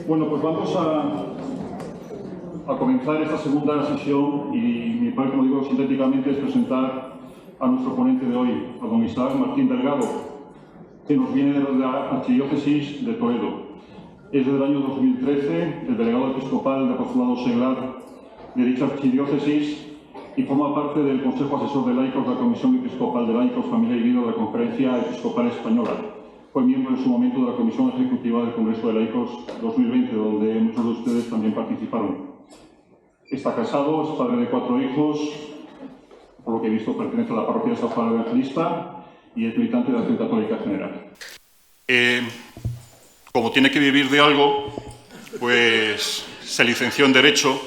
Bueno, pues vamos a comenzar esta segunda sesión y mi parte, como digo sintéticamente, es presentar a nuestro ponente de hoy, a don Isaac Martín Delgado, que nos viene de la Archidiócesis de Toledo. Es del año 2013 el delegado episcopal de Apostolado Seglar de dicha archidiócesis y forma parte del Consejo Asesor de Laicos de la Comisión Episcopal de Laicos, Familia y Vida de la Conferencia Episcopal Española. Fue miembro en su momento de la Comisión Ejecutiva del Congreso de Laicos 2020, donde muchos de ustedes también participaron. Está casado, es padre de 4 hijos, por lo que he visto pertenece a la parroquia de San Juan Evangelista y es militante de la Acción Católica General. Como tiene que vivir de algo, pues se licenció en Derecho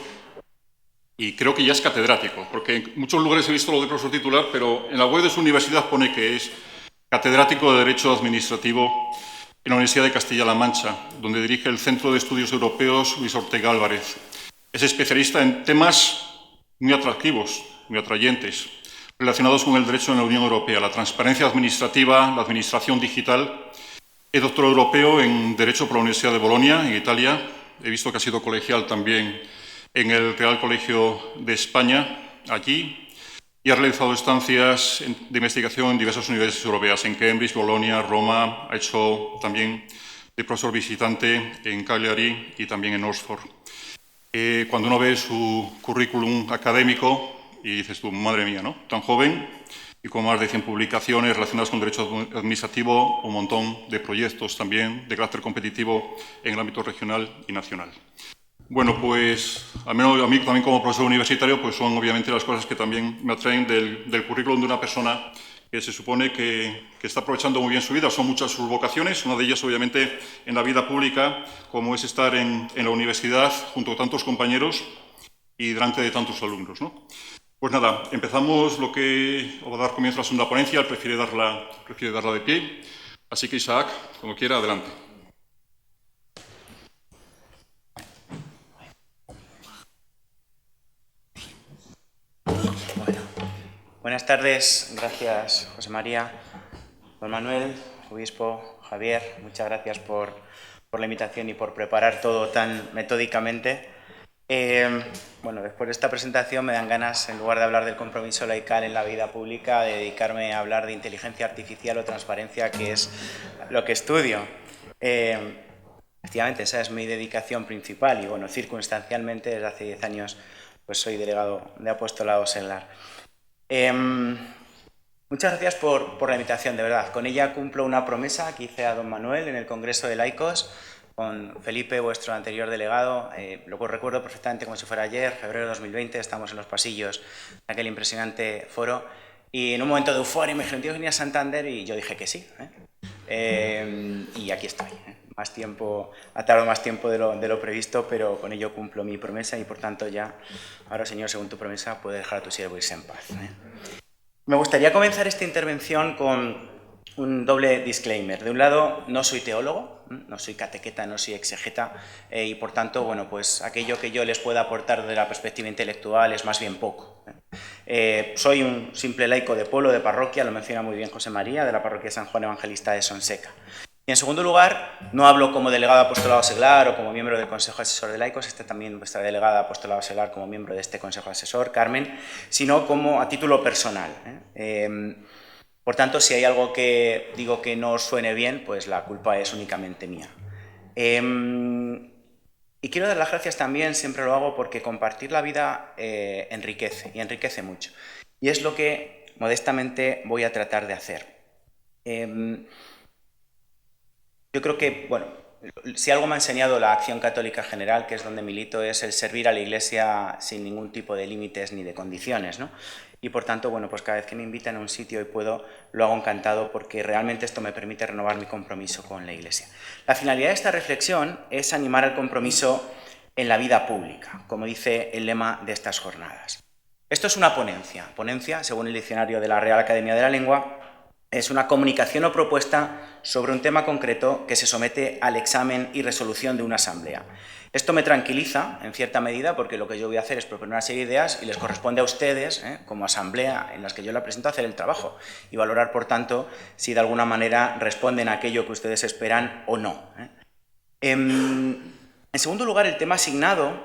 y creo que ya es catedrático, porque en muchos lugares he visto lo de profesor titular, pero en la web de su universidad pone que es catedrático de Derecho Administrativo en la Universidad de Castilla-La Mancha, donde dirige el Centro de Estudios Europeos Luis Ortega Álvarez. Es especialista en temas muy atractivos, muy atrayentes, relacionados con el derecho en la Unión Europea, la transparencia administrativa, la administración digital. Es doctor europeo en Derecho por la Universidad de Bolonia, en Italia. He visto que ha sido colegial también en el Real Colegio de España, allí, y ha realizado estancias de investigación en diversas universidades europeas, en Cambridge, Bolonia, Roma. Ha hecho también de profesor visitante en Cagliari y también en Oxford. Cuando uno ve su currículum académico y dices tú, madre mía, ¿no? Tan joven y con más de 100 publicaciones relacionadas con derecho administrativo, un montón de proyectos también de carácter competitivo en el ámbito regional y nacional. Bueno, pues al menos a mí también como profesor universitario, pues son obviamente las cosas que también me atraen del currículum de una persona que se supone que está aprovechando muy bien su vida. Son muchas sus vocaciones, una de ellas obviamente en la vida pública, como es estar en la universidad junto con tantos compañeros y delante de tantos alumnos, ¿no? Pues nada, empezamos lo que va a dar comienzo a la segunda ponencia. Él prefiere darla de pie. Así que Isaac, cuando quiera, adelante. Buenas tardes, gracias José María, don Manuel, obispo, Javier, muchas gracias por la invitación y por preparar todo tan metódicamente. Bueno, después de esta presentación me dan ganas, en lugar de hablar del compromiso laical en la vida pública, de dedicarme a hablar de inteligencia artificial o transparencia, que es lo que estudio. Efectivamente, esa es mi dedicación principal y, bueno, circunstancialmente, desde hace 10 años, pues soy delegado de Apostolado Seglar. Muchas gracias por la invitación, de verdad. Con ella cumplo una promesa que hice a don Manuel en el Congreso de Laicos, con Felipe, vuestro anterior delegado. Lo recuerdo perfectamente como si fuera ayer, febrero de 2020, estamos en los pasillos de aquel impresionante foro, y en un momento de euforia me dijeron, tío, venía a Santander, y yo dije que sí. Y aquí estoy. Más tiempo, ha tardado más tiempo de lo previsto, pero con ello cumplo mi promesa y, por tanto, ya, ahora, Señor, según tu promesa, puedes dejar a tu siervo irse en paz. Me gustaría comenzar esta intervención con un doble disclaimer. De un lado, no soy teólogo, no soy catequeta, no soy exegeta, y por tanto, bueno, pues aquello que yo les pueda aportar desde la perspectiva intelectual es más bien poco. Soy un simple laico de pueblo, de parroquia, lo menciona muy bien José María, de la parroquia de San Juan Evangelista de Sonseca. Y en segundo lugar, no hablo como delegado de Apostolado Seglar o como miembro del Consejo Asesor de Laicos, también vuestra delegada de Apostolado Seglar como miembro de este Consejo Asesor, Carmen, sino como a título personal. Por tanto, si hay algo que digo que no os suene bien, pues la culpa es únicamente mía. Y quiero dar las gracias también, siempre lo hago, porque compartir la vida enriquece, y enriquece mucho. Y es lo que modestamente voy a tratar de hacer. Yo creo que, bueno, si algo me ha enseñado la Acción Católica General, que es donde milito, es el servir a la Iglesia sin ningún tipo de límites ni de condiciones, ¿no? Y por tanto, bueno, pues cada vez que me invitan a un sitio y puedo, lo hago encantado, porque realmente esto me permite renovar mi compromiso con la Iglesia. La finalidad de esta reflexión es animar al compromiso en la vida pública, como dice el lema de estas jornadas. Esto es una ponencia. Ponencia, según el diccionario de la Real Academia de la Lengua, es una comunicación o propuesta sobre un tema concreto que se somete al examen y resolución de una asamblea. Esto me tranquiliza, en cierta medida, porque lo que yo voy a hacer es proponer una serie de ideas y les corresponde a ustedes, como asamblea en las que yo la presento, hacer el trabajo y valorar, por tanto, si de alguna manera responden a aquello que ustedes esperan o no. En segundo lugar, el tema asignado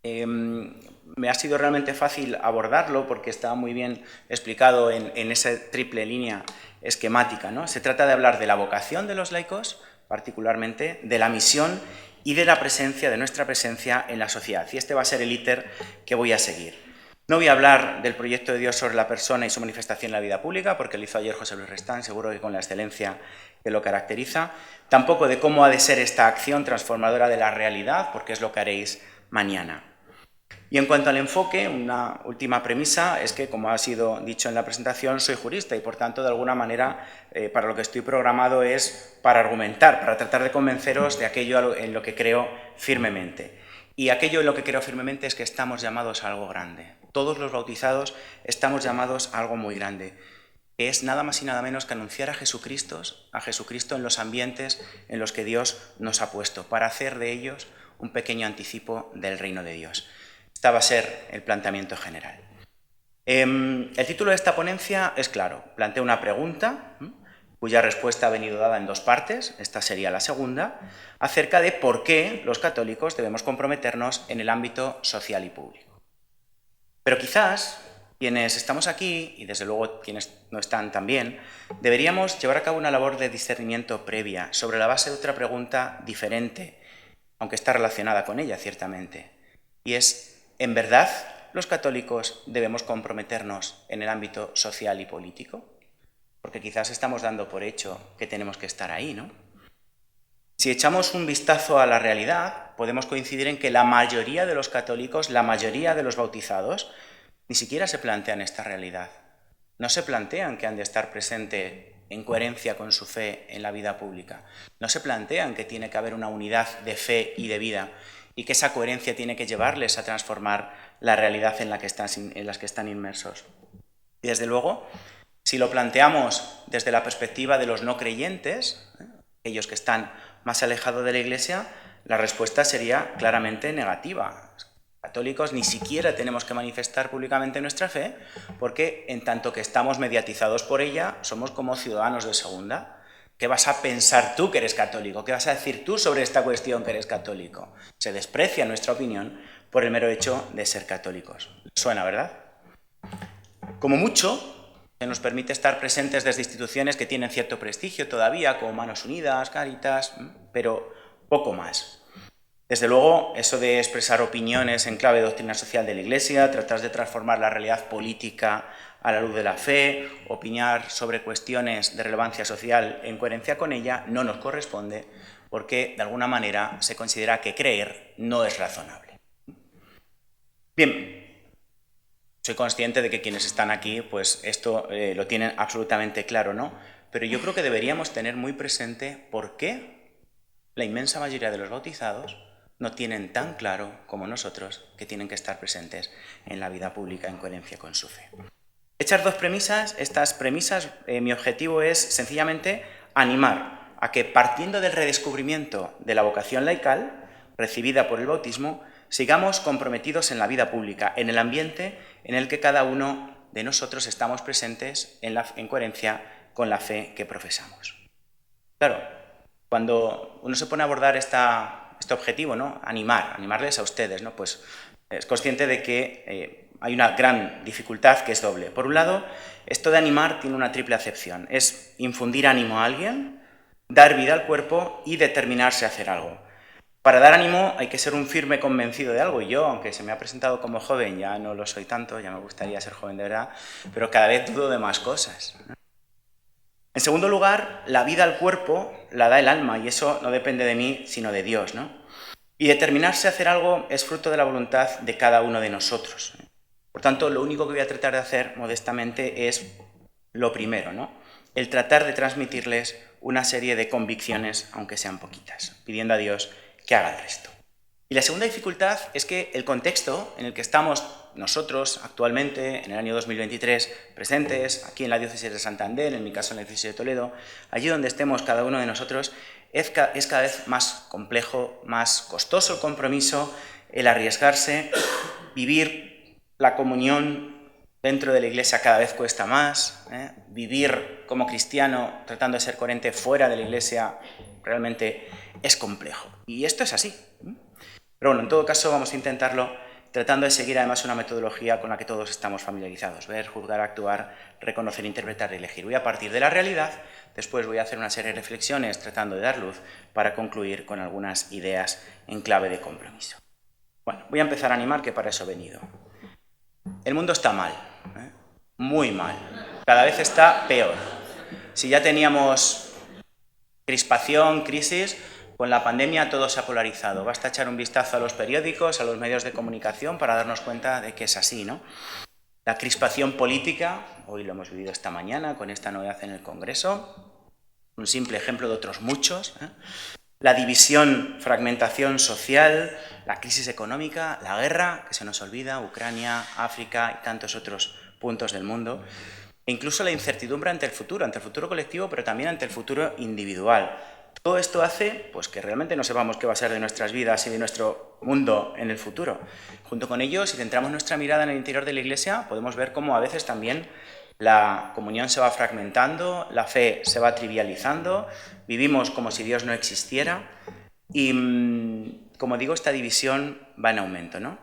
me ha sido realmente fácil abordarlo porque está muy bien explicado en esa triple línea esquemática, ¿no? Se trata de hablar de la vocación de los laicos, particularmente, de la misión y de la presencia, de nuestra presencia en la sociedad. Y este va a ser el íter que voy a seguir. No voy a hablar del proyecto de Dios sobre la persona y su manifestación en la vida pública, porque lo hizo ayer José Luis Restán, seguro que con la excelencia que lo caracteriza. Tampoco de cómo ha de ser esta acción transformadora de la realidad, porque es lo que haréis mañana. Y en cuanto al enfoque, una última premisa es que, como ha sido dicho en la presentación, soy jurista y, por tanto, de alguna manera, para lo que estoy programado es para argumentar, para tratar de convenceros de aquello en lo que creo firmemente. Y aquello en lo que creo firmemente es que estamos llamados a algo grande. Todos los bautizados estamos llamados a algo muy grande. Es nada más y nada menos que anunciar a Jesucristo en los ambientes en los que Dios nos ha puesto, para hacer de ellos un pequeño anticipo del reino de Dios. Este va a ser el planteamiento general. El título de esta ponencia es claro. Planteo una pregunta, cuya respuesta ha venido dada en dos partes, esta sería la segunda, acerca de por qué los católicos debemos comprometernos en el ámbito social y público. Pero quizás quienes estamos aquí, y desde luego quienes no están también, deberíamos llevar a cabo una labor de discernimiento previa sobre la base de otra pregunta diferente, aunque está relacionada con ella, ciertamente, y es: ¿en verdad los católicos debemos comprometernos en el ámbito social y político? Porque quizás estamos dando por hecho que tenemos que estar ahí, ¿no? Si echamos un vistazo a la realidad, podemos coincidir en que la mayoría de los católicos, la mayoría de los bautizados, ni siquiera se plantean esta realidad. No se plantean que han de estar presentes en coherencia con su fe en la vida pública. No se plantean que tiene que haber una unidad de fe y de vida y que esa coherencia tiene que llevarles a transformar la realidad en las que están inmersos. Y desde luego, si lo planteamos desde la perspectiva de los no creyentes, aquellos que están más alejados de la Iglesia, la respuesta sería claramente negativa. Los católicos ni siquiera tenemos que manifestar públicamente nuestra fe, porque en tanto que estamos mediatizados por ella, somos como ciudadanos de segunda. ¿Qué vas a pensar tú que eres católico? ¿Qué vas a decir tú sobre esta cuestión que eres católico? Se desprecia nuestra opinión por el mero hecho de ser católicos. Suena, ¿verdad? Como mucho, se nos permite estar presentes desde instituciones que tienen cierto prestigio todavía, como Manos Unidas, Cáritas, pero poco más. Desde luego, eso de expresar opiniones en clave de doctrina social de la Iglesia, tratar de transformar la realidad política a la luz de la fe, opinar sobre cuestiones de relevancia social en coherencia con ella, no nos corresponde porque, de alguna manera, se considera que creer no es razonable. Bien, soy consciente de que quienes están aquí, pues esto lo tienen absolutamente claro, ¿no? Pero yo creo que deberíamos tener muy presente por qué la inmensa mayoría de los bautizados no tienen tan claro como nosotros que tienen que estar presentes en la vida pública en coherencia con su fe. Hechas dos premisas, estas premisas, mi objetivo es sencillamente animar a que, partiendo del redescubrimiento de la vocación laical recibida por el bautismo, sigamos comprometidos en la vida pública, en el ambiente en el que cada uno de nosotros estamos presentes en coherencia con la fe que profesamos. Claro, cuando uno se pone a abordar este objetivo, ¿no? Animarles a ustedes, ¿no? Pues es consciente de que hay una gran dificultad que es doble. Por un lado, esto de animar tiene una triple acepción. Es infundir ánimo a alguien, dar vida al cuerpo y determinarse a hacer algo. Para dar ánimo hay que ser un firme convencido de algo. Y yo, aunque se me ha presentado como joven, ya no lo soy tanto, ya me gustaría ser joven de verdad, pero cada vez dudo de más cosas. En segundo lugar, la vida al cuerpo la da el alma y eso no depende de mí, sino de Dios, ¿no? Y determinarse a hacer algo es fruto de la voluntad de cada uno de nosotros. Por tanto, lo único que voy a tratar de hacer modestamente es lo primero, ¿no? El tratar de transmitirles una serie de convicciones, aunque sean poquitas, pidiendo a Dios que haga el resto. Y la segunda dificultad es que el contexto en el que estamos nosotros actualmente, en el año 2023, presentes, aquí en la diócesis de Santander, en mi caso en la diócesis de Toledo, allí donde estemos cada uno de nosotros, es cada vez más complejo, más costoso el compromiso, el arriesgarse, vivir la comunión dentro de la Iglesia cada vez cuesta más, vivir como cristiano tratando de ser coherente fuera de la Iglesia realmente es complejo. Y esto es así. Pero bueno, en todo caso vamos a intentarlo tratando de seguir además una metodología con la que todos estamos familiarizados: ver, juzgar, actuar, reconocer, interpretar y elegir. Voy a partir de la realidad, después voy a hacer una serie de reflexiones tratando de dar luz para concluir con algunas ideas en clave de compromiso. Bueno, voy a empezar a animar, que para eso he venido. El mundo está mal, muy mal. Cada vez está peor. Si ya teníamos crispación, crisis, con la pandemia todo se ha polarizado. Basta echar un vistazo a los periódicos, a los medios de comunicación para darnos cuenta de que es así, ¿no? La crispación política, hoy lo hemos vivido esta mañana con esta novedad en el Congreso, un simple ejemplo de otros muchos, La división, fragmentación social, la crisis económica, la guerra, que se nos olvida, Ucrania, África y tantos otros puntos del mundo, e incluso la incertidumbre ante el futuro colectivo, pero también ante el futuro individual. Todo esto hace pues, que realmente no sepamos qué va a ser de nuestras vidas y de nuestro mundo en el futuro. Junto con ello, si centramos nuestra mirada en el interior de la Iglesia, podemos ver cómo a veces también la comunión se va fragmentando, la fe se va trivializando, vivimos como si Dios no existiera y, como digo, esta división va en aumento, ¿no?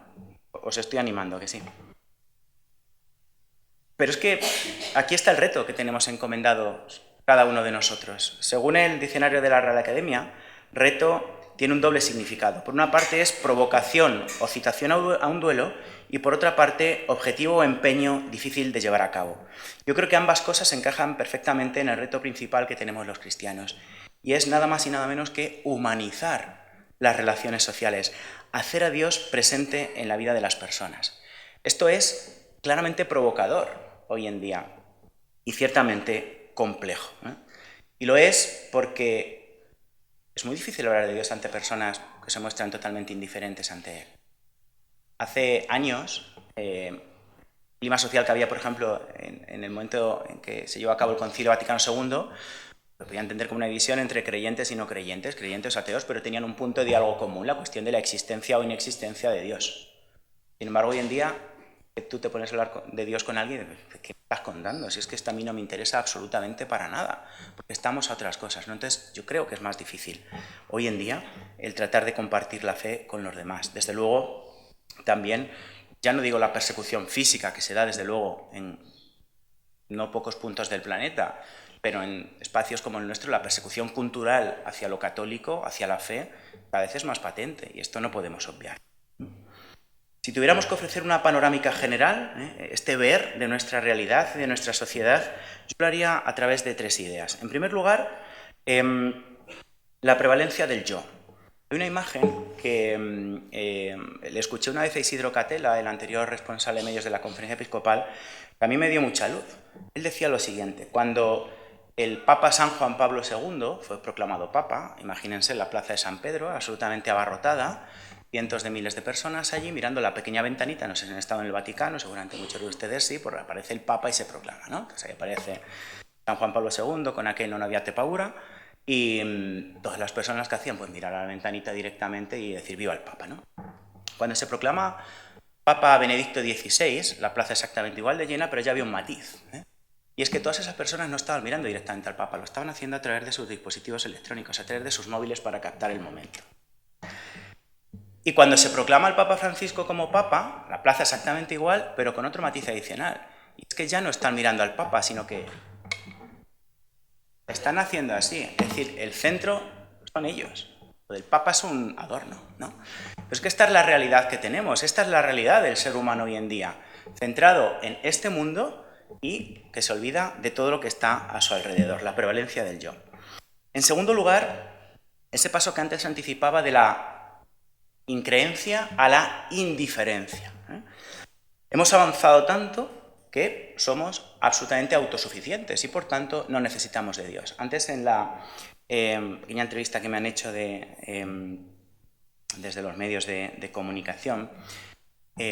Os estoy animando, que sí. Pero es que aquí está el reto que tenemos encomendado cada uno de nosotros. Según el diccionario de la Real Academia, reto tiene un doble significado. Por una parte es provocación o citación a un duelo y por otra parte objetivo o empeño difícil de llevar a cabo. Yo creo que ambas cosas encajan perfectamente en el reto principal que tenemos los cristianos y es nada más y nada menos que humanizar las relaciones sociales, hacer a Dios presente en la vida de las personas. Esto es claramente provocador hoy en día y ciertamente complejo, Y lo es porque es muy difícil hablar de Dios ante personas que se muestran totalmente indiferentes ante Él. Hace años, el clima social que había, por ejemplo, en el momento en que se llevó a cabo el Concilio Vaticano II, lo podía entender como una división entre creyentes y no creyentes, creyentes o ateos, pero tenían un punto de diálogo común, la cuestión de la existencia o inexistencia de Dios. Sin embargo, hoy en día, tú te pones a hablar de Dios con alguien, ¿qué me estás contando? Si es que esto a mí no me interesa absolutamente para nada, porque estamos a otras cosas, ¿no? Entonces, yo creo que es más difícil hoy en día el tratar de compartir la fe con los demás. Desde luego, también, ya no digo la persecución física que se da, desde luego, en no pocos puntos del planeta, pero en espacios como el nuestro, la persecución cultural hacia lo católico, hacia la fe, cada vez es más patente, y esto no podemos obviar. Si tuviéramos que ofrecer una panorámica general, este ver de nuestra realidad, de nuestra sociedad, yo lo haría a través de tres ideas. En primer lugar, la prevalencia del yo. Hay una imagen que le escuché una vez a Isidro Catela, el anterior responsable de medios de la Conferencia Episcopal, que a mí me dio mucha luz. Él decía lo siguiente: cuando el Papa San Juan Pablo II fue proclamado Papa, imagínense la plaza de San Pedro, absolutamente abarrotada, cientos de miles de personas allí mirando la pequeña ventanita, no sé si han estado en el Vaticano, seguramente muchos de ustedes sí, porque aparece el Papa y se proclama, ¿no? Entonces ahí aparece San Juan Pablo II con aquel non había paura y todas las personas que hacían pues mirar a la ventanita directamente y decir viva el Papa, ¿no? Cuando se proclama Papa Benedicto XVI, la plaza exactamente igual de llena, pero ya había un matiz, y es que todas esas personas no estaban mirando directamente al Papa, lo estaban haciendo a través de sus dispositivos electrónicos, a través de sus móviles para captar el momento. Y cuando se proclama al Papa Francisco como Papa, la plaza exactamente igual, pero con otro matiz adicional. Y es que ya no están mirando al Papa, sino que están haciendo así. Es decir, el centro son ellos. Lo del Papa es un adorno, ¿no? Pero es que esta es la realidad que tenemos, esta es la realidad del ser humano hoy en día, centrado en este mundo y que se olvida de todo lo que está a su alrededor, la prevalencia del yo. En segundo lugar, ese paso que antes anticipaba de la increencia a la indiferencia. Hemos avanzado tanto que somos absolutamente autosuficientes y por tanto no necesitamos de Dios. Antes en la pequeña entrevista que me han hecho desde los medios de comunicación,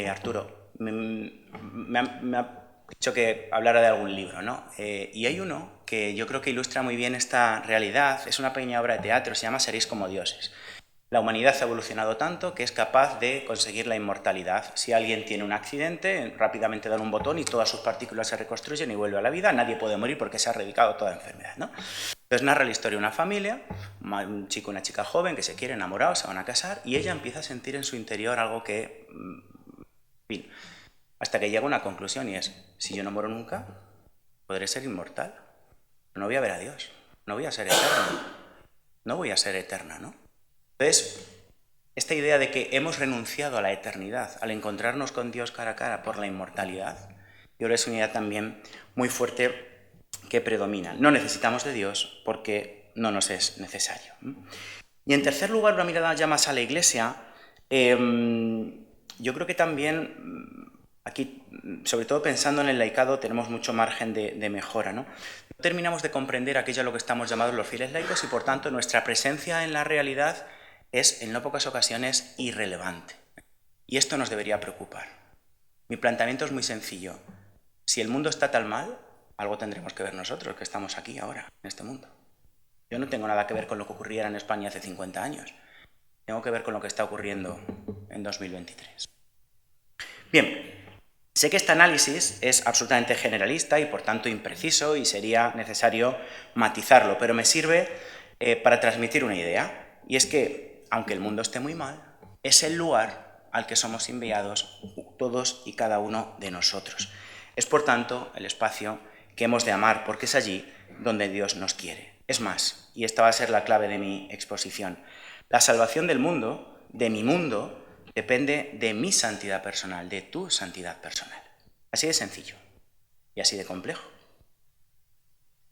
Arturo me ha dicho que hablara de algún libro, ¿no? Y hay uno que yo creo que ilustra muy bien esta realidad, es una pequeña obra de teatro, se llama Seréis como dioses. La humanidad ha evolucionado tanto que es capaz de conseguir la inmortalidad. Si alguien tiene un accidente, rápidamente dan un botón y todas sus partículas se reconstruyen y vuelve a la vida. Nadie puede morir porque se ha erradicado toda enfermedad, ¿no? Entonces narra la historia de una familia, un chico y una chica joven que se quieren, enamorados, se van a casar, y ella empieza a sentir en su interior algo que... En fin, hasta que llega a una conclusión, y es, si yo no muero nunca, podré ser inmortal. No voy a ver a Dios, no voy a ser eterno, no voy a ser eterna, ¿no? Entonces, esta idea de que hemos renunciado a la eternidad al encontrarnos con Dios cara a cara por la inmortalidad, yo creo que es una idea también muy fuerte que predomina. No necesitamos de Dios porque no nos es necesario. Y en tercer lugar, una mirada ya más a la Iglesia, yo creo que también aquí, sobre todo pensando en el laicado, tenemos mucho margen de mejora, ¿no? No terminamos de comprender aquello a lo que estamos llamados los fieles laicos y, por tanto, nuestra presencia en la realidad es, en no pocas ocasiones, irrelevante. Y esto nos debería preocupar. Mi planteamiento es muy sencillo. Si el mundo está tan mal, algo tendremos que ver nosotros, que estamos aquí ahora, en este mundo. Yo no tengo nada que ver con lo que ocurriera en España hace 50 años. Tengo que ver con lo que está ocurriendo en 2023. Bien, sé que este análisis es absolutamente generalista y, por tanto, impreciso y sería necesario matizarlo, pero me sirve para transmitir una idea, y es que aunque el mundo esté muy mal, es el lugar al que somos enviados todos y cada uno de nosotros. Es, por tanto, el espacio que hemos de amar, porque es allí donde Dios nos quiere. Es más, y esta va a ser la clave de mi exposición, la salvación del mundo, de mi mundo, depende de mi santidad personal, de tu santidad personal. Así de sencillo y así de complejo.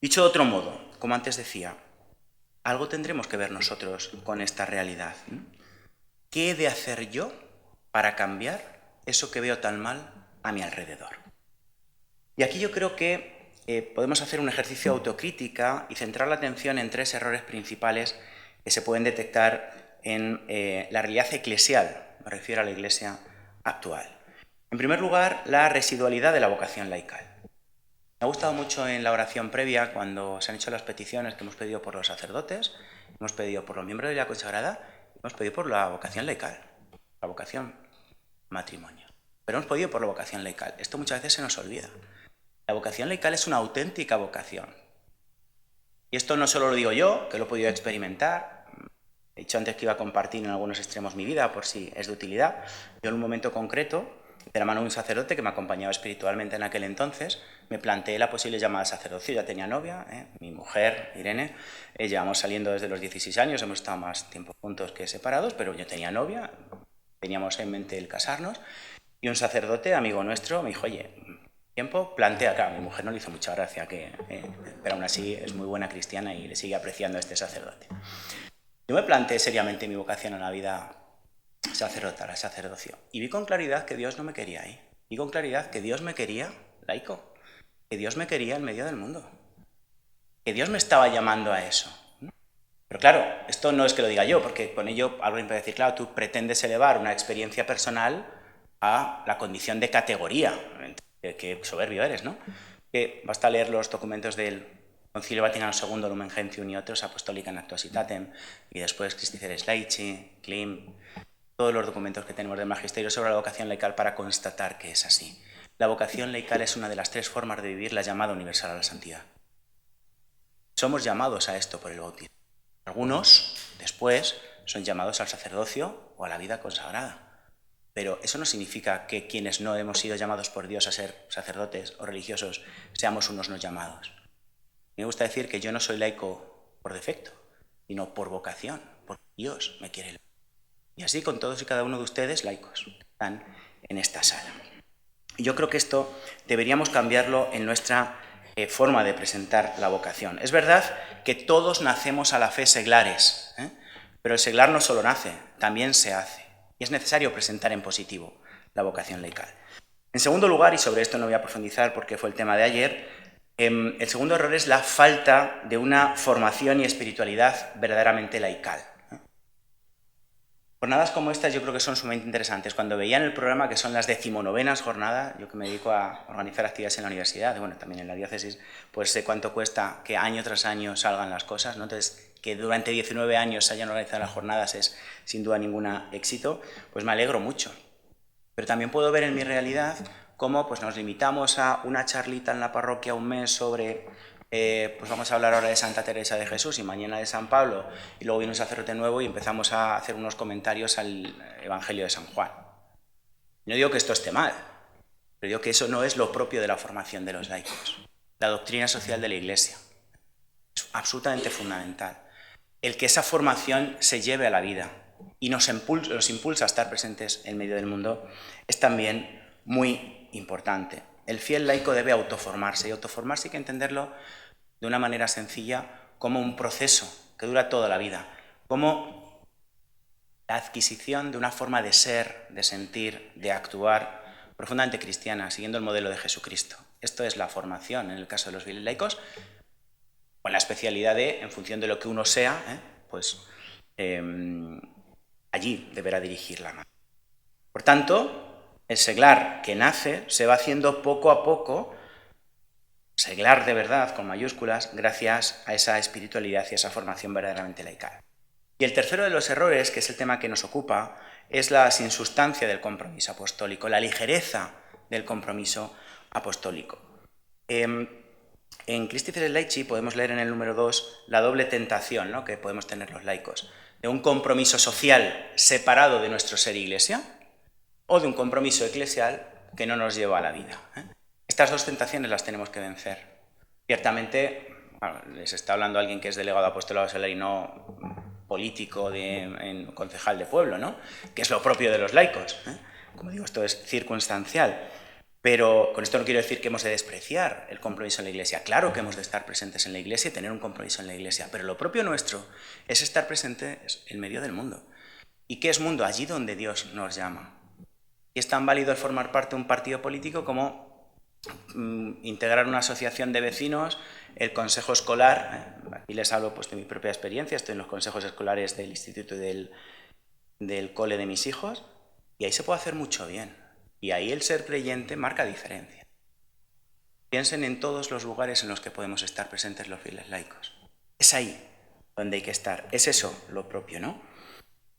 Dicho de otro modo, como antes decía, algo tendremos que ver nosotros con esta realidad. ¿Qué he de hacer yo para cambiar eso que veo tan mal a mi alrededor? Y aquí yo creo que podemos hacer un ejercicio de autocrítica y centrar la atención en tres errores principales que se pueden detectar en la realidad eclesial, me refiero a la Iglesia actual. En primer lugar, la residualidad de la vocación laical. Me ha gustado mucho en la oración previa, cuando se han hecho las peticiones que hemos pedido por los sacerdotes, hemos pedido por los miembros de la consagrada, hemos pedido por la vocación laical, la vocación matrimonio. Pero hemos pedido por la vocación laical. Esto muchas veces se nos olvida. La vocación laical es una auténtica vocación. Y esto no solo lo digo yo, que lo he podido experimentar. He dicho antes que iba a compartir en algunos extremos mi vida, por si es de utilidad. Yo en un momento concreto, de la mano de un sacerdote que me acompañaba espiritualmente en aquel entonces, me planteé la posible llamada al sacerdocio. Ya tenía novia, mi mujer, Irene, llevamos saliendo desde los 16 años, hemos estado más tiempo juntos que separados, pero yo tenía novia, teníamos en mente el casarnos, y un sacerdote, amigo nuestro, me dijo, oye, tiempo, plantea, claro, a mi mujer no le hizo mucha gracia, pero aún así es muy buena cristiana y le sigue apreciando a este sacerdote. Yo me planteé seriamente mi vocación en la vida sacerdotal, al sacerdocio, y vi con claridad que Dios no me quería ahí. Vi con claridad que Dios me quería laico, que Dios me quería en medio del mundo, que Dios me estaba llamando a eso. Pero claro, esto no es que lo diga yo, porque con ello alguien puede decir, claro, tú pretendes elevar una experiencia personal a la condición de categoría. Qué soberbio eres, ¿no? Que basta leer los documentos del Concilio Vaticano II, Lumen Gentium y otros, Apostolica in Actuositatem, y después Christi Ceres Laici, Klim, todos los documentos que tenemos del Magisterio sobre la vocación laical para constatar que es así. La vocación laical es una de las tres formas de vivir la llamada universal a la santidad. Somos llamados a esto por el bautismo. Algunos, después, son llamados al sacerdocio o a la vida consagrada. Pero eso no significa que quienes no hemos sido llamados por Dios a ser sacerdotes o religiosos seamos unos no llamados. Me gusta decir que yo no soy laico por defecto, sino por vocación, porque Dios me quiere. Y así con todos y cada uno de ustedes laicos que están en esta sala. Y yo creo que esto deberíamos cambiarlo en nuestra forma de presentar la vocación. Es verdad que todos nacemos a la fe seglares, pero el seglar no solo nace, también se hace. Y es necesario presentar en positivo la vocación laical. En segundo lugar, y sobre esto no voy a profundizar porque fue el tema de ayer, el segundo error es la falta de una formación y espiritualidad verdaderamente laical. Jornadas como estas yo creo que son sumamente interesantes. Cuando veía en el programa que son las 19ª jornadas, yo que me dedico a organizar actividades en la universidad, y bueno, también en la diócesis, pues sé cuánto cuesta que año tras año salgan las cosas, ¿no? Entonces, que durante 19 años se hayan organizado las jornadas es sin duda ningún éxito, pues me alegro mucho. Pero también puedo ver en mi realidad cómo pues, nos limitamos a una charlita en la parroquia un mes sobre... pues vamos a hablar ahora de Santa Teresa de Jesús y mañana de San Pablo, y luego viene un sacerdote nuevo y empezamos a hacer unos comentarios al Evangelio de San Juan. No digo que esto esté mal, pero digo que eso no es lo propio de la formación de los laicos. La doctrina social de la Iglesia es absolutamente fundamental. El que esa formación se lleve a la vida y nos impulsa a estar presentes en medio del mundo es también muy importante. El fiel laico debe autoformarse, y autoformarse hay que entenderlo de una manera sencilla como un proceso que dura toda la vida, como la adquisición de una forma de ser, de sentir, de actuar profundamente cristiana, siguiendo el modelo de Jesucristo. Esto es la formación en el caso de los fieles laicos, con la especialidad de, en función de lo que uno sea, allí deberá dirigir la mano. Por tanto, el seglar que nace se va haciendo poco a poco, seglar de verdad, con mayúsculas, gracias a esa espiritualidad y a esa formación verdaderamente laical. Y el tercero de los errores, que es el tema que nos ocupa, es la sinsustancia del compromiso apostólico, la ligereza del compromiso apostólico. En Christi Fidei Laici podemos leer en el número 2 la doble tentación, ¿no?, que podemos tener los laicos, de un compromiso social separado de nuestro ser iglesia o de un compromiso eclesial que no nos lleva a la vida. Estas dos tentaciones las tenemos que vencer. Ciertamente, bueno, les está hablando alguien que es delegado apostolado auxiliar y no político, concejal de pueblo, ¿no?, que es lo propio de los laicos. Como digo, esto es circunstancial. Pero con esto no quiero decir que hemos de despreciar el compromiso en la Iglesia. Claro que hemos de estar presentes en la Iglesia y tener un compromiso en la Iglesia, pero lo propio nuestro es estar presentes en medio del mundo. ¿Y qué es mundo? Allí donde Dios nos llama. Y es tan válido el formar parte de un partido político como integrar una asociación de vecinos, el consejo escolar. Aquí les hablo pues, de mi propia experiencia, estoy en los consejos escolares del instituto y del cole de mis hijos, y ahí se puede hacer mucho bien. Y ahí el ser creyente marca diferencia. Piensen en todos los lugares en los que podemos estar presentes los fieles laicos. Es ahí donde hay que estar. Es eso lo propio, ¿no?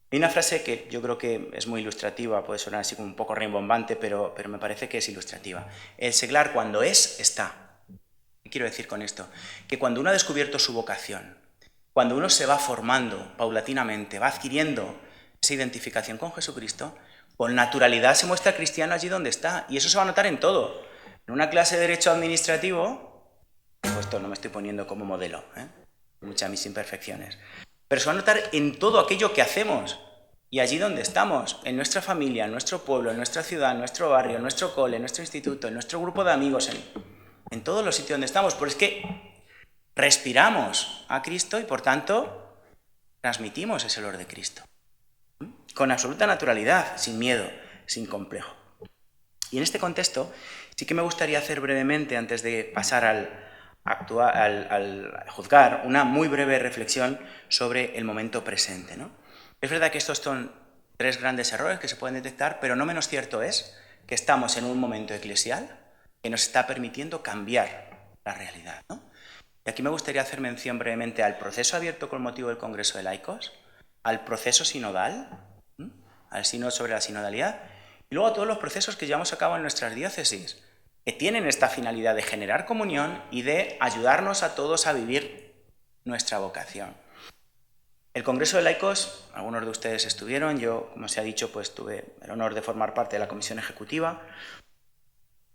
Hay una frase que yo creo que es muy ilustrativa, puede sonar así como un poco rimbombante, pero me parece que es ilustrativa. El seglar cuando está. ¿Qué quiero decir con esto? Que cuando uno ha descubierto su vocación, cuando uno se va formando paulatinamente, va adquiriendo esa identificación con Jesucristo, con naturalidad se muestra cristiano allí donde está. Y eso se va a notar en todo. En una clase de Derecho Administrativo, pues esto no me estoy poniendo como modelo, muchas mis imperfecciones, pero se va a notar en todo aquello que hacemos. Y allí donde estamos, en nuestra familia, en nuestro pueblo, en nuestra ciudad, en nuestro barrio, en nuestro cole, en nuestro instituto, en nuestro grupo de amigos, en todos los sitios donde estamos. Porque es que respiramos a Cristo y, por tanto, transmitimos ese olor de Cristo. Con absoluta naturalidad, sin miedo, sin complejo. Y en este contexto sí que me gustaría hacer brevemente, antes de pasar al juzgar, una muy breve reflexión sobre el momento presente, ¿no? Es verdad que estos son tres grandes errores que se pueden detectar, pero no menos cierto es que estamos en un momento eclesial que nos está permitiendo cambiar la realidad, ¿no? Y aquí me gustaría hacer mención brevemente al proceso abierto con motivo del Congreso de Laicos, al proceso sinodal, al sínodo sobre la sinodalidad, y luego a todos los procesos que llevamos a cabo en nuestras diócesis, que tienen esta finalidad de generar comunión y de ayudarnos a todos a vivir nuestra vocación. El Congreso de Laicos, algunos de ustedes estuvieron, yo, como se ha dicho, pues tuve el honor de formar parte de la comisión ejecutiva.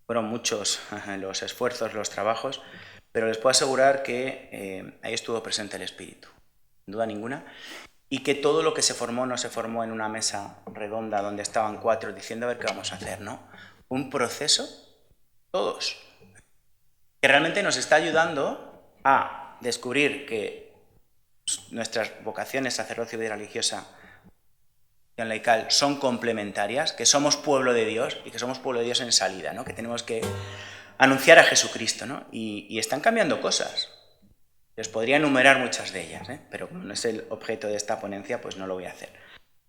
Fueron muchos los esfuerzos, los trabajos, pero les puedo asegurar que ahí estuvo presente el Espíritu, sin duda ninguna. Y que todo lo que se formó no se formó en una mesa redonda donde estaban 4 diciendo a ver qué vamos a hacer, ¿no? Un proceso, todos, que realmente nos está ayudando a descubrir que nuestras vocaciones, sacerdocio y religiosa, laical, son complementarias, que somos pueblo de Dios y que somos pueblo de Dios en salida, ¿no? Que tenemos que anunciar a Jesucristo, ¿no? Y están cambiando cosas. Les podría enumerar muchas de ellas, pero como no es el objeto de esta ponencia, pues no lo voy a hacer.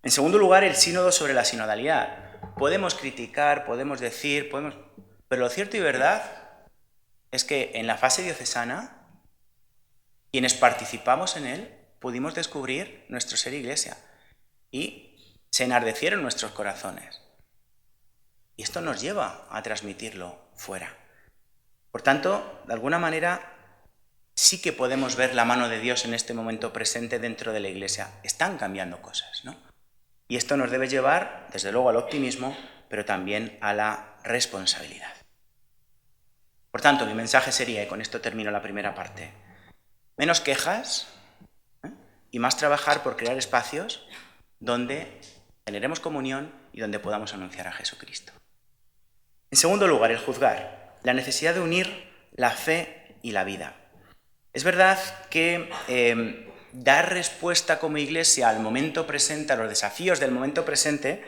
En segundo lugar, el sínodo sobre la sinodalidad. Podemos criticar, podemos decir, pero lo cierto y verdad es que en la fase diocesana, quienes participamos en él, pudimos descubrir nuestro ser iglesia y se enardecieron nuestros corazones. Y esto nos lleva a transmitirlo fuera. Por tanto, de alguna manera, sí que podemos ver la mano de Dios en este momento presente dentro de la iglesia. Están cambiando cosas, ¿no? Y esto nos debe llevar, desde luego, al optimismo, pero también a la responsabilidad. Por tanto, mi mensaje sería, y con esto termino la primera parte, menos quejas y más trabajar por crear espacios donde generemos comunión y donde podamos anunciar a Jesucristo. En segundo lugar, el juzgar, la necesidad de unir la fe y la vida. Es verdad que dar respuesta como iglesia al momento presente, a los desafíos del momento presente,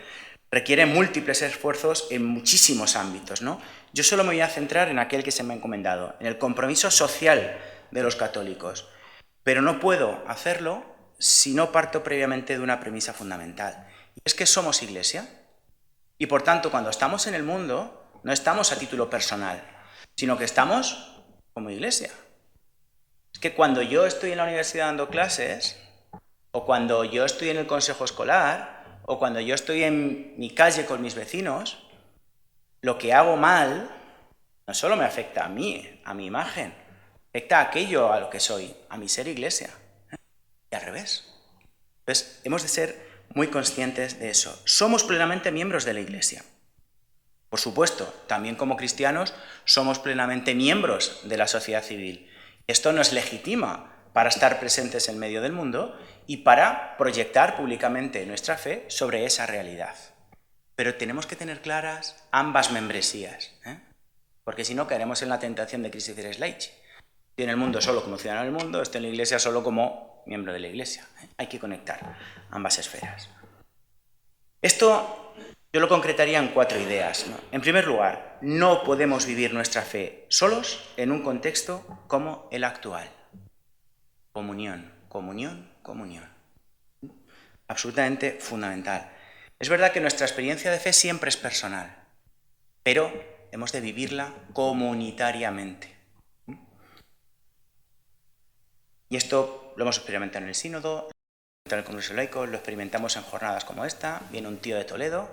requiere múltiples esfuerzos en muchísimos ámbitos, ¿no? Yo solo me voy a centrar en aquel que se me ha encomendado, en el compromiso social de los católicos. Pero no puedo hacerlo si no parto previamente de una premisa fundamental. Y es que somos iglesia. Y por tanto, cuando estamos en el mundo, no estamos a título personal, sino que estamos como iglesia. Es que cuando yo estoy en la universidad dando clases, o cuando yo estoy en el consejo escolar, o cuando yo estoy en mi calle con mis vecinos, lo que hago mal no solo me afecta a mí, a mi imagen, afecta a aquello a lo que soy, a mi ser iglesia. Y al revés. Entonces, hemos de ser muy conscientes de eso. Somos plenamente miembros de la iglesia. Por supuesto, también como cristianos somos plenamente miembros de la sociedad civil. Esto nos legitima para estar presentes en medio del mundo y para proyectar públicamente nuestra fe sobre esa realidad. Pero tenemos que tener claras ambas membresías, porque si no caeremos en la tentación de Christi Fideles Laici. Estoy en el mundo solo como ciudadano del mundo, estoy en la iglesia solo como miembro de la iglesia. Hay que conectar ambas esferas. Esto yo lo concretaría en 4 ideas, ¿no? En primer lugar, no podemos vivir nuestra fe solos en un contexto como el actual. Comunión, comunión, comunión. Absolutamente fundamental. Es verdad que nuestra experiencia de fe siempre es personal, pero hemos de vivirla comunitariamente. Y esto lo hemos experimentado en el sínodo, en el Congreso Laico, lo experimentamos en jornadas como esta, viene un tío de Toledo,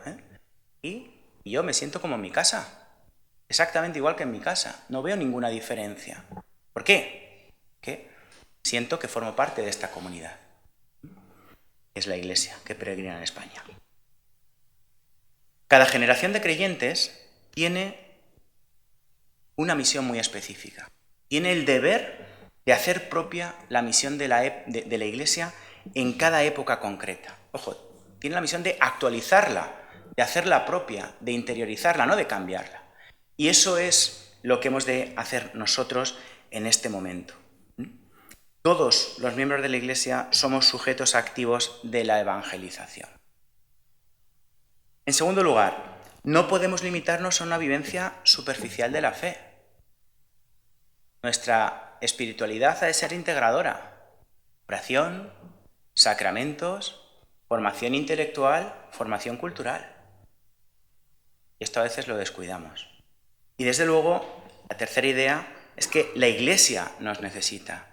y yo me siento como en mi casa, exactamente igual que en mi casa, no veo ninguna diferencia. ¿Por qué? Que siento que formo parte de esta comunidad. Es la iglesia que peregrina en España. Cada generación de creyentes tiene una misión muy específica. Tiene el deber de hacer propia la misión de la iglesia en cada época concreta. Ojo, tiene la misión de actualizarla, de hacerla propia, de interiorizarla, no de cambiarla. Y eso es lo que hemos de hacer nosotros en este momento. Todos los miembros de la iglesia somos sujetos activos de la evangelización. En segundo lugar, no podemos limitarnos a una vivencia superficial de la fe. Nuestra espiritualidad ha de ser integradora. Oración, sacramentos, formación intelectual, formación cultural. Y esto a veces lo descuidamos. Y desde luego, la tercera idea es que la iglesia nos necesita.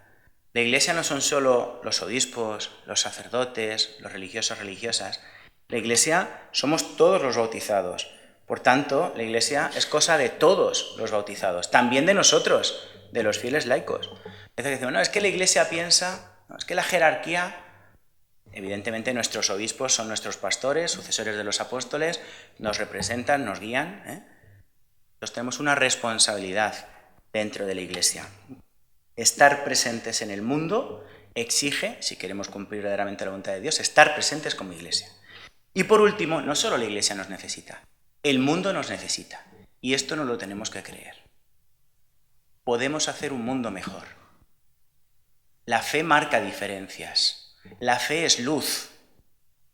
La iglesia no son solo los obispos, los sacerdotes, los religiosos, religiosas. La iglesia somos todos los bautizados. Por tanto, la iglesia es cosa de todos los bautizados, también de nosotros, de los fieles laicos. Es decir, no, es que la iglesia piensa, no, es que la jerarquía, evidentemente nuestros obispos son nuestros pastores, sucesores de los apóstoles, nos representan, nos guían. Entonces tenemos una responsabilidad dentro de la iglesia. Estar presentes en el mundo exige, si queremos cumplir verdaderamente la voluntad de Dios, estar presentes como iglesia. Y por último, no solo la iglesia nos necesita, el mundo nos necesita. Y esto no lo tenemos que creer. Podemos hacer un mundo mejor. La fe marca diferencias. La fe es luz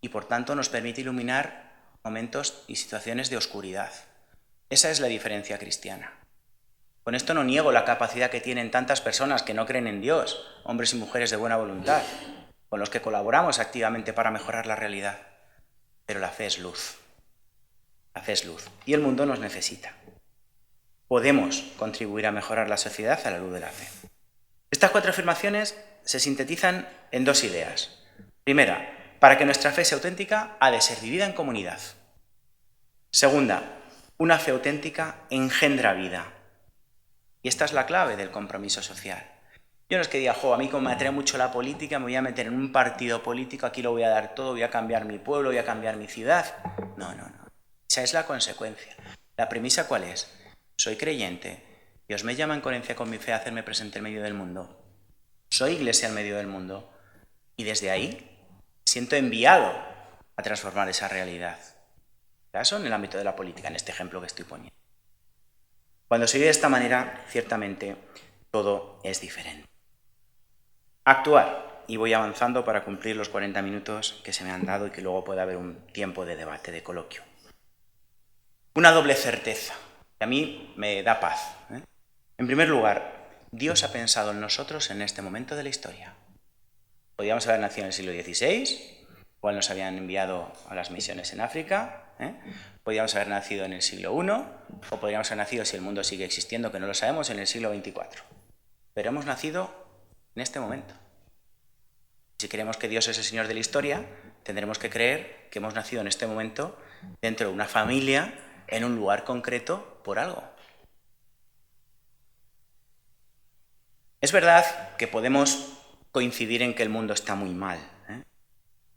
y por tanto nos permite iluminar momentos y situaciones de oscuridad. Esa es la diferencia cristiana. Con esto no niego la capacidad que tienen tantas personas que no creen en Dios, hombres y mujeres de buena voluntad, con los que colaboramos activamente para mejorar la realidad. pero la fe es luz. La fe es luz. Y el mundo nos necesita. Podemos contribuir a mejorar la sociedad a la luz de la fe. Estas 4 afirmaciones se sintetizan en 2 ideas. Primera, para que nuestra fe sea auténtica, ha de ser vivida en comunidad. Segunda, una fe auténtica engendra vida. Y esta es la clave del compromiso social. Yo no es que diga, a mí como me atrae mucho la política, me voy a meter en un partido político, aquí lo voy a dar todo, voy a cambiar mi pueblo, voy a cambiar mi ciudad. No. Esa es la consecuencia. ¿La premisa cuál es? Soy creyente. Dios me llama en coherencia con mi fe a hacerme presente en medio del mundo. Soy iglesia en medio del mundo. Y desde ahí siento enviado a transformar esa realidad. Eso en el ámbito de la política, en este ejemplo que estoy poniendo. Cuando se vive de esta manera, ciertamente todo es diferente. Actuar. Y voy avanzando para cumplir los 40 minutos que se me han dado y que luego pueda haber un tiempo de debate, de coloquio. Una doble certeza, que a mí me da paz. En primer lugar, Dios ha pensado en nosotros en este momento de la historia. Podríamos haber nacido en el siglo XVI, cual nos habían enviado a las misiones en África. Podríamos haber nacido en el siglo I, o podríamos haber nacido, si el mundo sigue existiendo, que no lo sabemos, en el siglo XXIV. Pero hemos nacido en este momento. Si creemos que Dios es el Señor de la historia, tendremos que creer que hemos nacido en este momento dentro de una familia, en un lugar concreto, por algo. Es verdad que podemos coincidir en que el mundo está muy mal,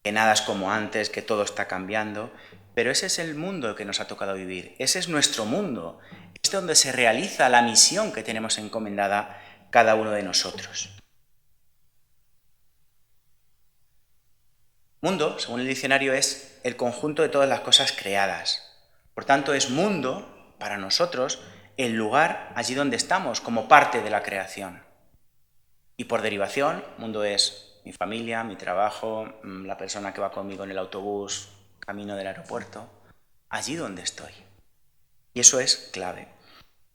que nada es como antes, que todo está cambiando, pero ese es el mundo que nos ha tocado vivir, ese es nuestro mundo, es donde se realiza la misión que tenemos encomendada cada uno de nosotros. Mundo, según el diccionario, es el conjunto de todas las cosas creadas. Por tanto, es mundo, para nosotros, el lugar allí donde estamos, como parte de la creación. Y por derivación, mundo es mi familia, mi trabajo, la persona que va conmigo en el autobús, camino del aeropuerto, allí donde estoy. Y eso es clave.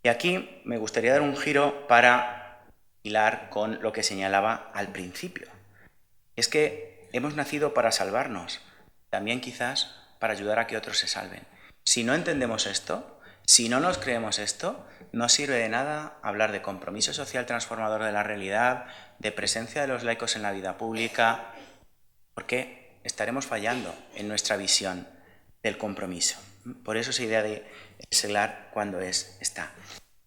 Y aquí me gustaría dar un giro para hilar con lo que señalaba al principio. Es que hemos nacido para salvarnos, también quizás para ayudar a que otros se salven. Si no entendemos esto, si no nos creemos esto, no sirve de nada hablar de compromiso social transformador de la realidad, de presencia de los laicos en la vida pública, porque estaremos fallando en nuestra visión del compromiso. Por eso esa idea de seglar cuando está.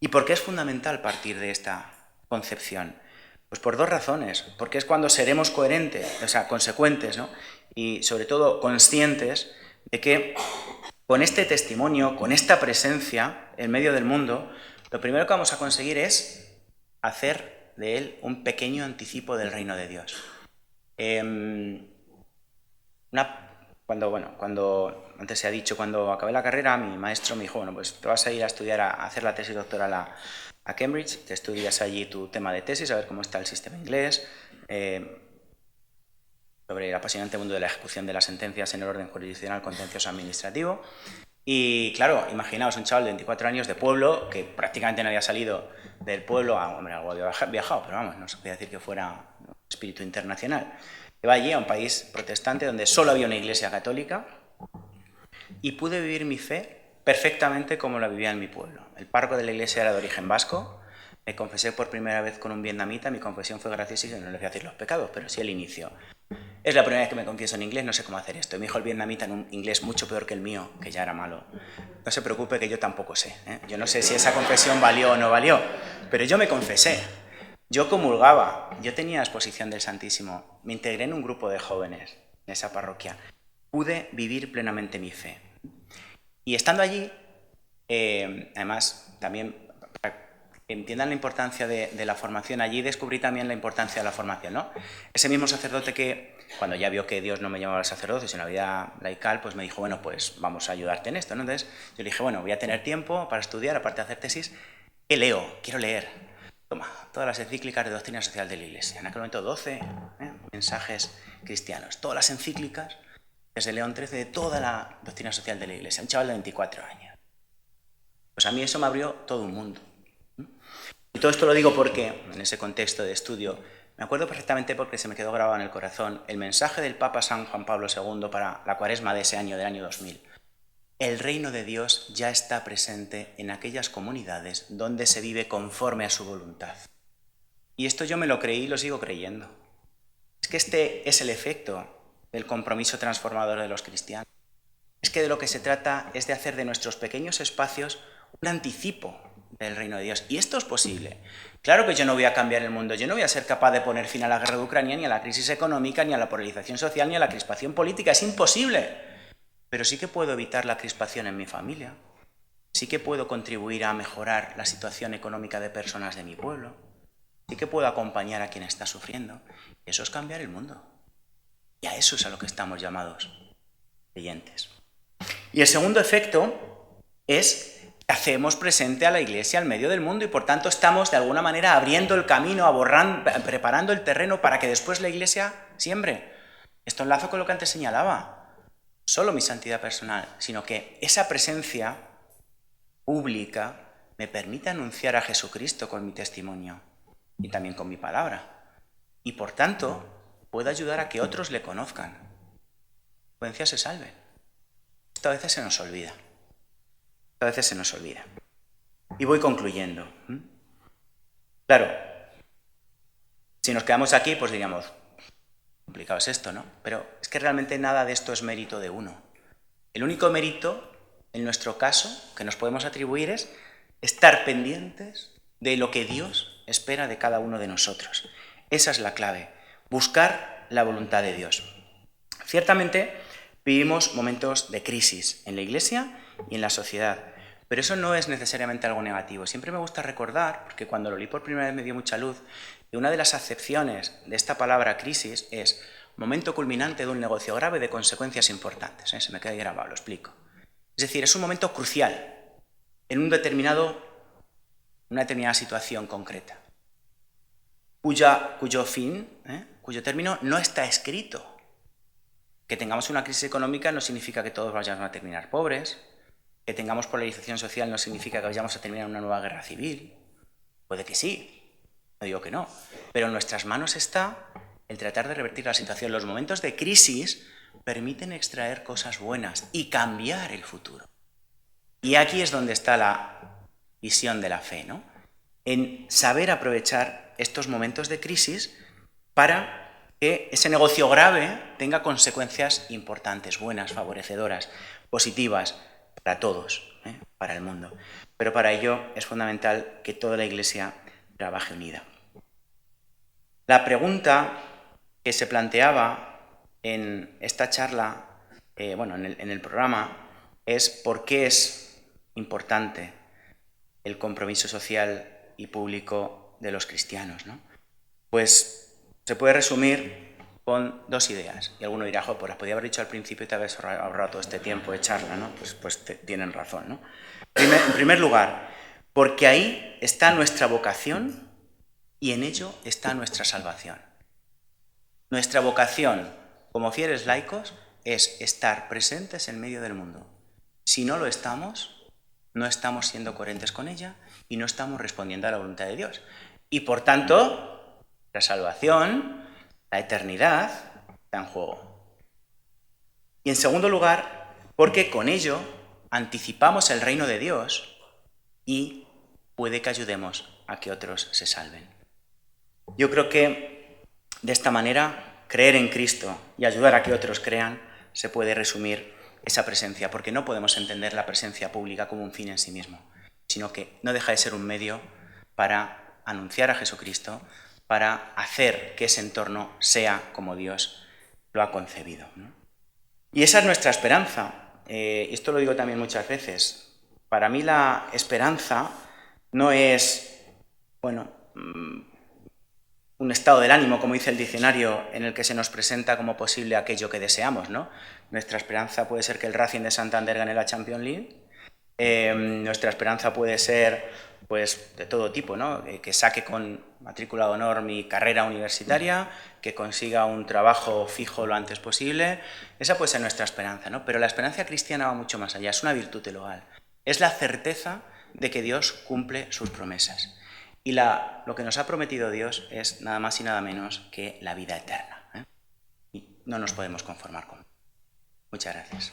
¿Y por qué es fundamental partir de esta concepción? Pues por 2 razones. Porque es cuando seremos coherentes, consecuentes, ¿no? Y sobre todo conscientes de que con este testimonio, con esta presencia en medio del mundo, lo primero que vamos a conseguir es hacer de él un pequeño anticipo del reino de Dios. Cuando antes se ha dicho, cuando acabé la carrera, mi maestro me dijo, pues te vas a ir a estudiar, a hacer la tesis doctoral a Cambridge, te estudias allí tu tema de tesis, a ver cómo está el sistema inglés, sobre el apasionante mundo de la ejecución de las sentencias en el orden jurisdiccional contencioso administrativo. Y claro, imaginaos un chaval de 24 años de pueblo, que prácticamente no había salido del pueblo, algo había viajado, pero vamos, no se podía decir que fuera un espíritu internacional. Que va allí a un país protestante donde solo había una iglesia católica y pude vivir mi fe perfectamente como la vivía en mi pueblo. El párroco de la iglesia era de origen vasco, me confesé por primera vez con un vietnamita, mi confesión fue graciosísima, no les voy a decir los pecados, pero sí el inicio. Es la primera vez que me confieso en inglés, no sé cómo hacer esto. Y me dijo el vietnamita en un inglés mucho peor que el mío, que ya era malo. No se preocupe que yo tampoco sé. Yo no sé si esa confesión valió o no valió, pero yo me confesé. Yo comulgaba, yo tenía exposición del Santísimo, me integré en un grupo de jóvenes en esa parroquia. Pude vivir plenamente mi fe. Y estando allí, además, también que entiendan la importancia de la formación, allí descubrí también la importancia de la formación, ¿no? Ese mismo sacerdote que, cuando ya vio que Dios no me llamaba al sacerdocio, sino a la vida laical, pues me dijo, bueno, pues vamos a ayudarte en esto, ¿no? Entonces yo le dije, bueno, voy a tener tiempo para estudiar, aparte de hacer tesis, ¿qué leo? Quiero leer. Toma, todas las encíclicas de doctrina social de la Iglesia. En aquel momento 12 mensajes cristianos, todas las encíclicas desde León XIII de toda la doctrina social de la Iglesia, un chaval de 24 años. Pues a mí eso me abrió todo un mundo. Y todo esto lo digo porque, en ese contexto de estudio, Me acuerdo perfectamente porque se me quedó grabado en el corazón el mensaje del Papa San Juan Pablo II para la Cuaresma de ese año, del año 2000. El reino de Dios ya está presente en aquellas comunidades donde se vive conforme a su voluntad. Y esto yo me lo creí y lo sigo creyendo. Es que este es el efecto del compromiso transformador de los cristianos. Es que de lo que se trata es de hacer de nuestros pequeños espacios un anticipo del reino de Dios. Y esto es posible. Claro que yo no voy a cambiar el mundo, yo no voy a ser capaz de poner fin a la guerra de Ucrania, ni a la crisis económica, ni a la polarización social, ni a la crispación política. Es imposible. Pero sí que puedo evitar la crispación en mi familia. Sí que puedo contribuir a mejorar la situación económica de personas de mi pueblo. Sí que puedo acompañar a quien está sufriendo. Eso es cambiar el mundo. Y a eso es a lo que estamos llamados, creyentes. Y el segundo efecto es que hacemos presente a la Iglesia en medio del mundo y por tanto estamos de alguna manera abriendo el camino, preparando el terreno para que después la Iglesia siembre. Esto enlazo con lo que antes señalaba. Solo mi santidad personal, sino que esa presencia pública me permite anunciar a Jesucristo con mi testimonio y también con mi palabra. Y por tanto, puedo ayudar a que otros le conozcan. La se salve. Esto a veces se nos olvida. Y voy concluyendo. Claro, si nos quedamos aquí, pues diríamos, complicado es esto, ¿no? Pero es que realmente nada de esto es mérito de uno. El único mérito, en nuestro caso, que nos podemos atribuir es estar pendientes de lo que Dios espera de cada uno de nosotros. Esa es la clave, buscar la voluntad de Dios. Ciertamente vivimos momentos de crisis en la Iglesia y en la sociedad, pero eso no es necesariamente algo negativo. Siempre me gusta recordar, porque cuando lo leí por primera vez me dio mucha luz, que una de las acepciones de esta palabra crisis es momento culminante de un negocio grave de consecuencias importantes. Se me queda grabado, lo explico. Es decir, es un momento crucial en una determinada situación concreta, cuyo fin, cuyo término no está escrito. Que tengamos una crisis económica no significa que todos vayamos a terminar pobres, que tengamos polarización social no significa que vayamos a terminar una nueva guerra civil. Puede que sí, no digo que no, pero en nuestras manos está el tratar de revertir la situación. Los momentos de crisis permiten extraer cosas buenas y cambiar el futuro. Y aquí es donde está la visión de la fe, ¿no? En saber aprovechar estos momentos de crisis para que ese negocio grave tenga consecuencias importantes, buenas, favorecedoras, positivas para todos, para el mundo. Pero para ello es fundamental que toda la Iglesia trabaje unida. La pregunta que se planteaba en esta charla, en el programa, es ¿por qué es importante el compromiso social y público de los cristianos, ¿no? Pues se puede resumir con dos ideas. Y alguno dirá, pues las podía haber dicho al principio y te habías ahorrado todo este tiempo de charla, ¿no? Pues tienen razón, ¿no? En primer lugar, porque ahí está nuestra vocación y en ello está nuestra salvación. Nuestra vocación como fieles laicos es estar presentes en medio del mundo. Si no lo estamos, no estamos siendo coherentes con ella y no estamos respondiendo a la voluntad de Dios. Y por tanto, la salvación, la eternidad, está en juego. Y en segundo lugar, porque con ello anticipamos el reino de Dios y puede que ayudemos a que otros se salven. Yo creo que de esta manera, creer en Cristo y ayudar a que otros crean, se puede resumir esa presencia, porque no podemos entender la presencia pública como un fin en sí mismo, sino que no deja de ser un medio para anunciar a Jesucristo, para hacer que ese entorno sea como Dios lo ha concebido, ¿no? Y esa es nuestra esperanza. Esto lo digo también muchas veces. Para mí la esperanza no es, un estado del ánimo, como dice el diccionario, en el que se nos presenta como posible aquello que deseamos, ¿no? Nuestra esperanza puede ser que el Racing de Santander gane la Champions League. Nuestra esperanza puede ser, pues, de todo tipo, ¿no? Que saque con matrícula de honor mi carrera universitaria, que consiga un trabajo fijo lo antes posible. Esa puede ser nuestra esperanza, ¿no? Pero la esperanza cristiana va mucho más allá, es una virtud teologal. Es la certeza de que Dios cumple sus promesas. Y lo que nos ha prometido Dios es nada más y nada menos que la vida eterna. Y no nos podemos conformar con. Muchas gracias.